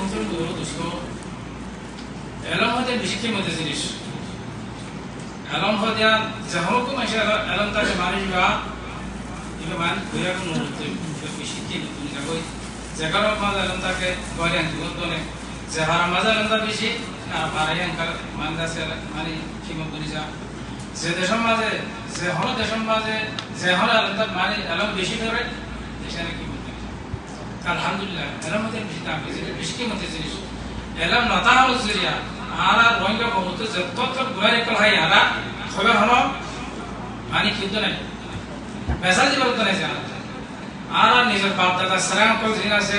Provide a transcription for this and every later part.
মোহতরম দোস্ত এলম হতে বেশি মধ্যে জিনিস এলম হতে যাহোক মাসে এলম তাকে মানুষ বা ইবে মান হইয়া কোন মুহূর্তে বেশি কি তুমি যাবই যেকার মাঝে এলম তাকে গরে আনতে বলতনে যে হারা মাঝে এলম তা বেশি আর পারায়ান কার মানদাসে মানে কিমত বলি যা যে দেশের মাঝে যে হল দেশের মাঝে যে হল এলম তা মানে এলম বেশি করে দেশে কি আলহামদুলিল্লাহ এলম মধ্যে বেশি দাম বেশি কি মধ্যে জিনিস এলম নতা হল জরিয়া আরা রোহিঙ্গা বহুত যত গুয়ারে কল হাই আরা খবর হলো মানে কিন্তু নাই মেসাজ দিবার তো নাই জানা আরা নিজের বাপ দাদা সালাম কল জিন আছে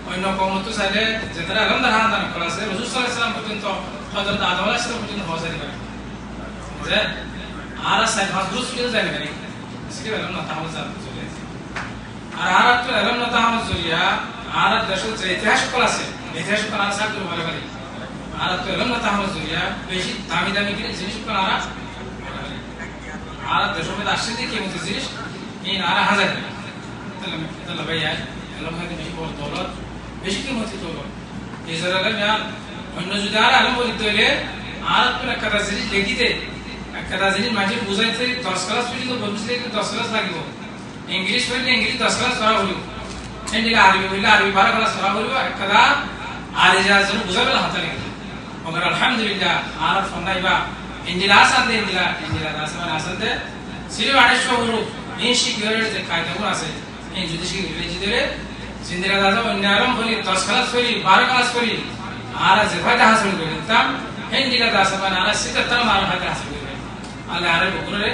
অন্য কমত চাইলে যেটা এলম দাহান দান কল আছে রাসূল সাল্লাল্লাহু আলাইহি ওয়াসাল্লাম পর্যন্ত হযরত আদম আলাইহিস সালাম পর্যন্ত হওয়া যায় যে আরা সাই হযরত সুলে যায় না সেটা এলম নতা হল চলে আর আরা তো এলম নতা হল জরিয়া আরা দেশের যে ইতিহাস কল আছে ইতিহাস কল আছে সাথে বলে বলে আর তো এলম নতা হল জরিয়া বেশি দামি দামি জিনিস কল আর দেশের মধ্যে আসছে কি মতো জিনিস এই আরা হাজার তাহলে ভাইয়া এলম হয়তো বেশি বড় দৌলত বেশি কি মতো দৌলত এই জায়গায় অন্য যদি আর আলম বলিতে হলে আর আপনার একটা জিনিস লিখিতে একটা জিনিস মাঝে বুঝাইতে 10 ক্লাস পর্যন্ত বলতে 10 ক্লাস লাগিব ইংলিশ বললে ইংলিশ 10 ক্লাস করা হলো হিন্দি আরবি বললে আরবি 12 ক্লাস করা হলো একটা আর যা যেন বুঝাবে হাতে লাগে মগর আলহামদুলিল্লাহ আর ফন্দাইবা ইন্দিলা আসাতে ইন্দিলা আসমান আসাতে সিরি 800 হলো এই শিখরে যে কায়দাগুলো আছে এই যদি শিখরে জিদরে জিন্দিরা দাদা অন্যারম বলি 10 ক্লাস করি 12 ক্লাস করি আর যে ফায়দা হাসিল করতাম হিন্দিলা আসমান আর 77 মার ফায়দা হাসিল করে আল্লাহ আর বকুরে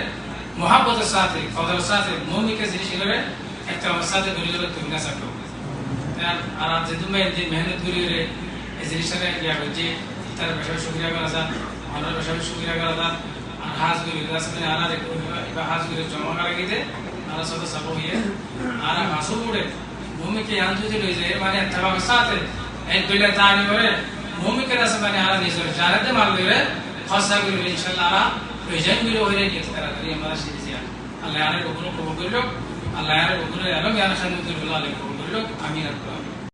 মোহাব্বতের সাথে কদর সাথে মুমিকে জিনিস হিসেবে একটা আমার সাথে ধরে তুমি না থাকো আর যে তুমি দিন মেহনত করি রে এই জিনিসটা ইয়া হচ্ছে তার বিষয়ে শুকরিয়া করা যায় আমার বিষয়ে শুকরিয়া করা যায় আর হাজ করি রাসনে আলা দেখো বা হাজ করি জমা করা গিয়ে আলা সাথে সব হইয়ে আর মাসু পড়ে মুমিকে আনতে লই যায় মানে তার সাথে এই দুইটা জানি করে মুমিকে রাসনে মানে আলা নিজের জানাতে মারলে রে খাসা করি ইনশাআল্লাহ আলা প্রয়োজন মিলে হয়ে গেছে তারা আমরা শিখেছি আল্লাহ আর কবুল করলো আল্লাহ আর কবুল আলম ইয়ার খান করলো আল্লাহ কবুল করলো আমিন।